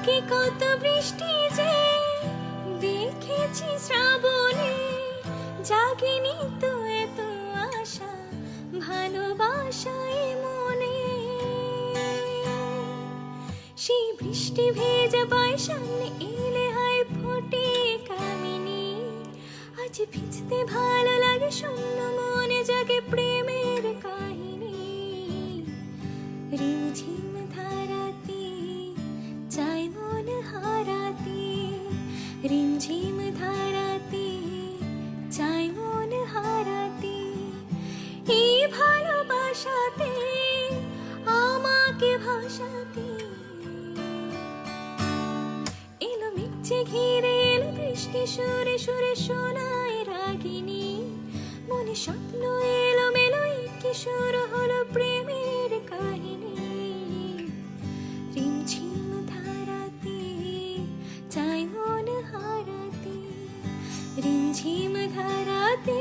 আগে কত বৃষ্টি যে দেখেছি শ্রাবণে, জাগেনি তো এত আশা ভালোবাসায় মনে। সেই বৃষ্টি ভেজা পায় সামনে এলে হয় ফোটে কামিনী। আজ ভিজতে ভালো লাগে, শূন্য মনে জাগে প্রেমের কাহিনী। রিমঝিম ধারাতে চাই মন হারাতে, রিমঝিম ধারাতে চাই মন হারাতে। এই ভালোবাসাতে আমাকে ভাসাতে এলো মিচ্ছে ঘিরে এলো বৃষ্টি, সুরে সুরে শোনায় রাগিনী। মনে স্বপ্ন এলো মেলো, কি শুরু হলো প্রেমের কাহিনী। রিমঝিম ধারাতে চাই মন হারাতে, রিমঝিম ধারাতে